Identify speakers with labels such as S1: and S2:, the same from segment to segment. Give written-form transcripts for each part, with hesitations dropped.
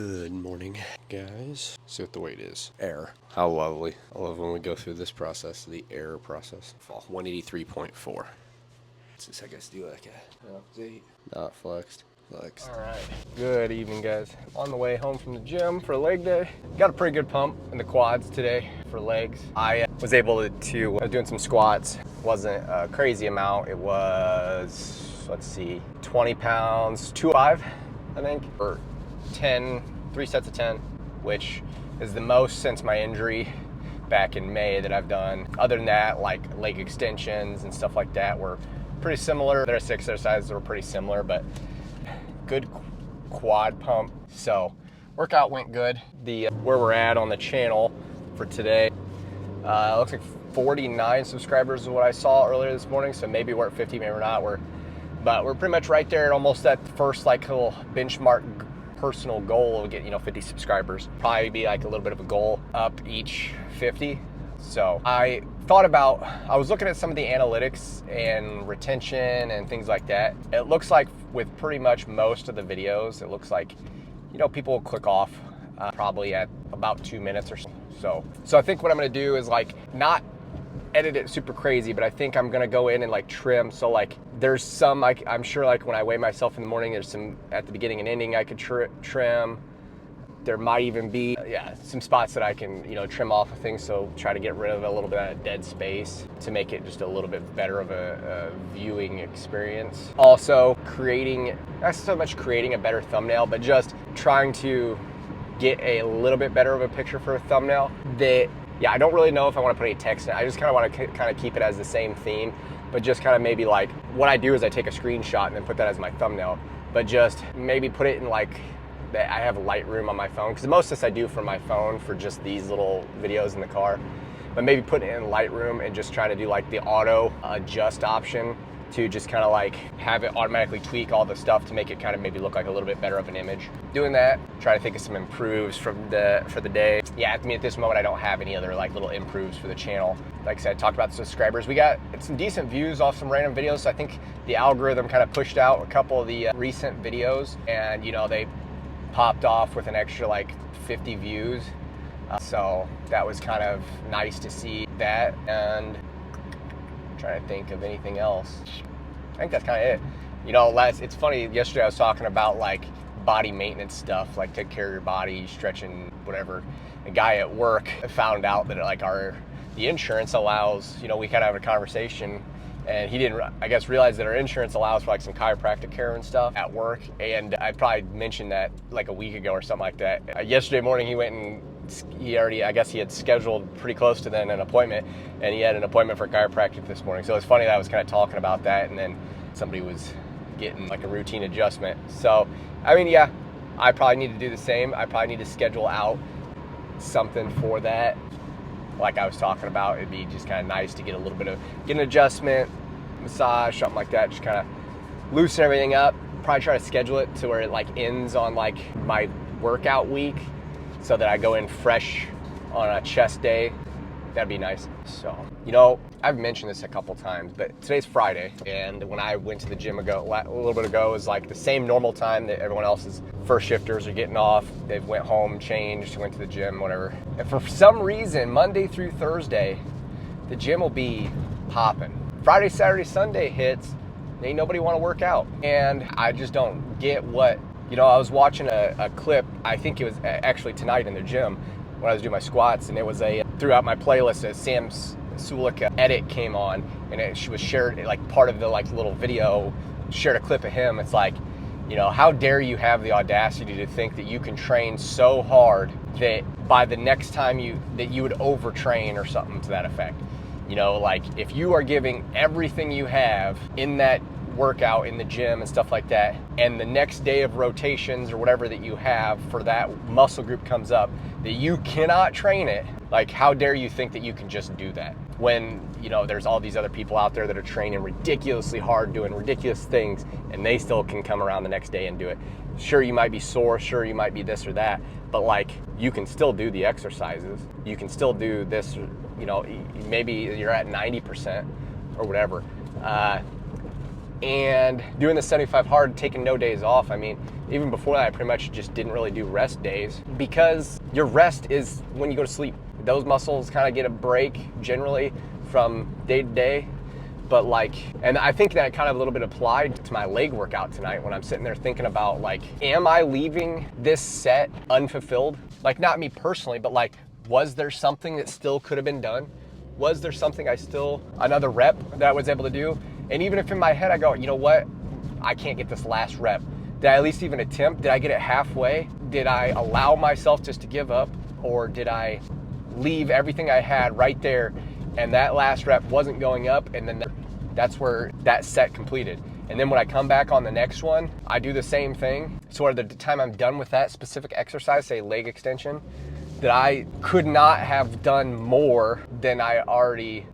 S1: Good morning, guys. See what the weight is. Air. How lovely. I love when we go through this process, the air process. Fall 183.4. I guess do like a update. Not flexed. Flexed.
S2: All right. Good evening, guys. On the way home from the gym for leg day. Got a pretty good pump in the quads today for legs. I was able to I was doing some squats. Wasn't a crazy amount. It was, let's see, 20 pounds, 205, I think, or 3 sets of 10, which is the most since my injury back in May that I've done. Other than that, like leg extensions and stuff like that were pretty similar. Their exercises were pretty similar, but good quad pump. So workout went good. Where we're at on the channel for today, looks like 49 subscribers is what I saw earlier this morning. So maybe we're at 50, maybe we're not. But we're pretty much right there at almost that first like little benchmark personal goal of getting 50 subscribers. Probably be like a little bit of a goal up each 50. So I was looking at some of the analytics and retention and things like that. It looks like with pretty much most of the videos, it looks like people will click off probably at about 2 minutes or so. So I think what I'm gonna do is like not edit it super crazy, but I think I'm gonna go in and like trim. So like there's some, like I'm sure like when I weigh myself in the morning, there's some at the beginning and ending I could trim. There might even be some spots that I can trim off of things, so try to get rid of a little bit of dead space to make it just a little bit better of a viewing experience. Also not so much creating a better thumbnail, but just trying to get a little bit better of a picture for a thumbnail. I don't really know if I want to put any text in it. I just kind of want to kind of keep it as the same theme, but just kind of maybe like what I do is I take a screenshot and then put that as my thumbnail, but just maybe put it in like that I have Lightroom on my phone, because most of this I do from my phone for just these little videos in the car, but maybe put it in Lightroom and just try to do like the auto adjust option to just kind of like have it automatically tweak all the stuff to make it kind of maybe look like a little bit better of an image. Doing that, try to think of some improves for the day. Yeah, at this moment I don't have any other like little improves for the channel. Like I said, talked about the subscribers. We got some decent views off some random videos, so I think the algorithm kind of pushed out a couple of the recent videos, and they popped off with an extra like 50 views. So that was kind of nice to see that. And I'm trying to think of anything else. I think that's kind of it. It's funny, yesterday I was talking about like body maintenance stuff, like take care of your body, stretching, whatever. A guy at work found out that like the insurance allows, we kind of have a conversation, and he didn't, I guess, realize that our insurance allows for like some chiropractic care and stuff at work. And I probably mentioned that like a week ago or something like that. Yesterday morning he went and he had scheduled pretty close to then an appointment, and he had an appointment for chiropractic this morning. So it's funny that I was kind of talking about that, and then somebody was getting like a routine adjustment. So I mean, yeah, I probably need to do the same. I probably need to schedule out something for that. Like I was talking about, it'd be just kind of nice to get an adjustment, massage, something like that, just kind of loosen everything up. Probably try to schedule it to where it like ends on like my workout week, so that I go in fresh on a chest day. That'd be nice. So, I've mentioned this a couple times, but today's Friday, and when I went to the gym a little bit ago, it was like the same normal time that everyone else's first shifters are getting off. They went home, changed, went to the gym, whatever. And for some reason, Monday through Thursday, the gym will be popping. Friday, Saturday, Sunday hits, ain't nobody want to work out. And I just don't get what, I was watching a clip, I think it was actually tonight in the gym when I was doing my squats, and it was throughout my playlist, a Sam Sulek edit came on, and she was shared, like part of the like little video, shared a clip of him. It's like, how dare you have the audacity to think that you can train so hard that by the next time you would overtrain or something to that effect. Like if you are giving everything you have in that workout in the gym and stuff like that, and the next day of rotations or whatever that you have for that muscle group comes up, that you cannot train it, like how dare you think that you can just do that when there's all these other people out there that are training ridiculously hard, doing ridiculous things, and they still can come around the next day and do it. Sure, you might be sore, sure you might be this or that, but like you can still do the exercises, you can still do this, maybe you're at 90% or whatever. and doing the 75 hard, taking no days off. I mean, even before that, I pretty much just didn't really do rest days, because your rest is when you go to sleep. Those muscles kind of get a break generally from day to day. But like, and I think that kind of a little bit applied to my leg workout tonight when I'm sitting there thinking about like, am I leaving this set unfulfilled? Like, not me personally, but like, was there something that still could have been done? Was there something another rep that I was able to do? And even if in my head I go, you know what, I can't get this last rep. Did I at least even attempt? Did I get it halfway? Did I allow myself just to give up? Or did I leave everything I had right there and that last rep wasn't going up, and then that's where that set completed? And then when I come back on the next one, I do the same thing. So at the time I'm done with that specific exercise, say leg extension, that I could not have done more than I already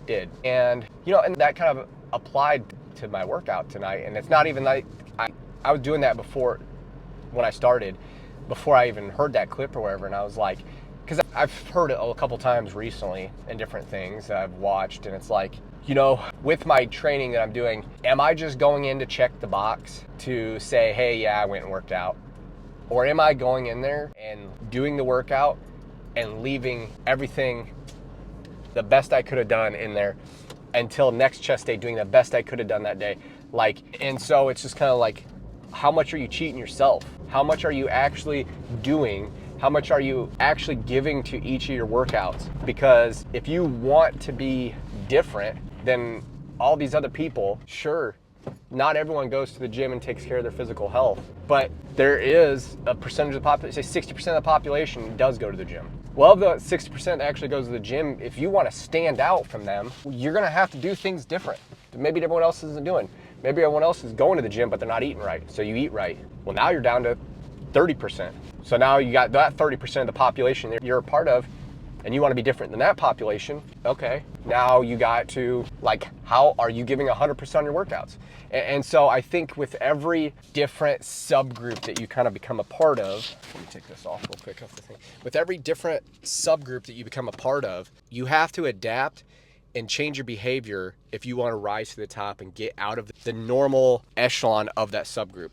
S2: did. And, you know, and that kind of applied to my workout tonight. And it's not even like, I was doing that before, when I started, before I even heard that clip or whatever. And I was like, because I've heard it a couple times recently in different things that I've watched, and it's like, you know, with my training that I'm doing, am I just going in to check the box to say, hey, yeah, I went and worked out? Or am I going in there and doing the workout and leaving everything the best I could have done in there until next chest day, doing the best I could have done that day? Like, and so it's just kind of like, how much are you cheating yourself? How much are you actually doing? How much are you actually giving to each of your workouts? Because if you want to be different than all these other people, sure, not everyone goes to the gym and takes care of their physical health, but there is a percentage of the population, say 60% of the population does go to the gym. Well, of the 60% that actually goes to the gym, if you want to stand out from them, you're going to have to do things different that maybe everyone else isn't doing. Maybe everyone else is going to the gym, but they're not eating right, so you eat right. Well, now you're down to 30%. So now you got that 30% of the population that you're a part of, and you want to be different than that population. Okay, now you got to, like, how are you giving 100% on your workouts? And so I think with every different subgroup that you kind of become a part of, let me take this off real quick off the thing. With every different subgroup that you become a part of, you have to adapt and change your behavior if you want to rise to the top and get out of the normal echelon of that subgroup.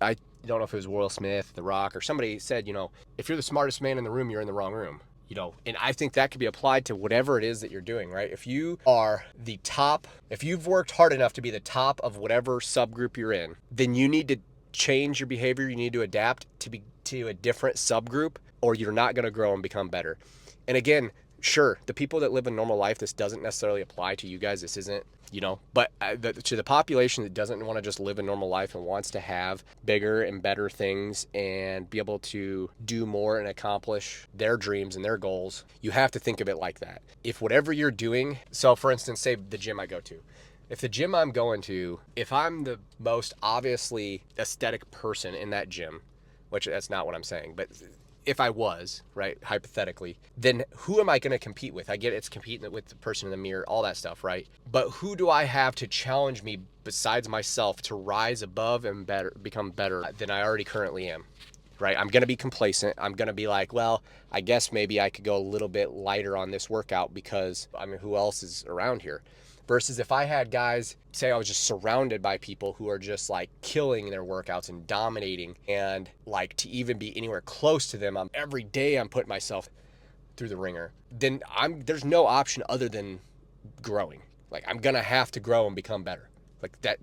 S2: I don't know if it was Will Smith, The Rock, or somebody said, you know, if you're the smartest man in the room, you're in the wrong room. You know, and I think that could be applied to whatever it is that you're doing, right? If you are the top, if you've worked hard enough to be the top of whatever subgroup you're in, then you need to change your behavior. You need to adapt to a different subgroup, or you're not going to grow and become better. And again, sure, the people that live a normal life, this doesn't necessarily apply to you guys. This isn't, you know, but to the population that doesn't want to just live a normal life and wants to have bigger and better things and be able to do more and accomplish their dreams and their goals, you have to think of it like that. If whatever you're doing, so for instance, say the gym I go to, if the gym I'm going to, if I'm the most obviously aesthetic person in that gym, which that's not what I'm saying, but if I was, right, hypothetically, then who am I going to compete with? I get it's competing with the person in the mirror, all that stuff, right? But who do I have to challenge me besides myself to rise above and become better than I already currently am, right? I'm going to be complacent. I'm going to be like, well, I guess maybe I could go a little bit lighter on this workout because, I mean, who else is around here? Versus if I had guys, say I was just surrounded by people who are just like killing their workouts and dominating, and like to even be anywhere close to them, every day I'm putting myself through the ringer, then there's no option other than growing. Like, I'm gonna have to grow and become better. Like that,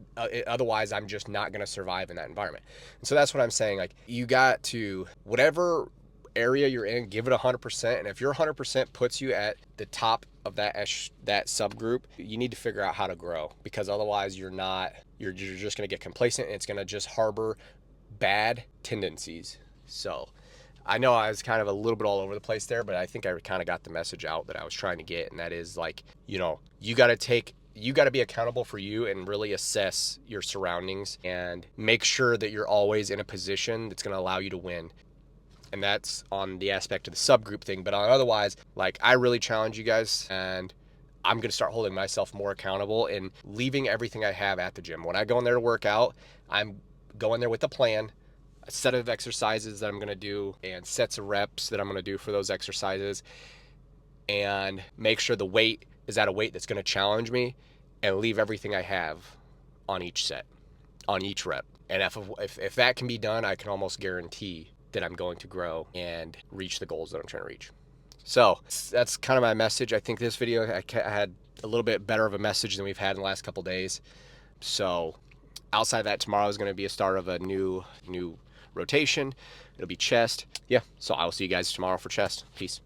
S2: otherwise I'm just not gonna survive in that environment. And so that's what I'm saying. Like, you got to, whatever area you're in, give it 100%. And if your 100% puts you at the top of that subgroup, you need to figure out how to grow, because otherwise you're just going to get complacent, and it's going to just harbor bad tendencies. So I know I was kind of a little bit all over the place there, but I think I kind of got the message out that I was trying to get. And that is, like, you know, you got to be accountable for you and really assess your surroundings and make sure that you're always in a position that's going to allow you to win. And that's on the aspect of the subgroup thing. But on otherwise, like, I really challenge you guys, and I'm going to start holding myself more accountable and leaving everything I have at the gym. When I go in there to work out, I'm going there with a plan, a set of exercises that I'm going to do, and sets of reps that I'm going to do for those exercises, and make sure the weight is at a weight that's going to challenge me, and leave everything I have
S1: on each set, on each rep. And if that can be done, I can almost guarantee that I'm going to grow and reach the goals that I'm trying to reach. So that's kind of my message. I think this video, I had a little bit better of a message than we've had in the last couple days. So outside of that, tomorrow is going to be a start of a new rotation. It'll be chest. Yeah, so I will see you guys tomorrow for chest. Peace.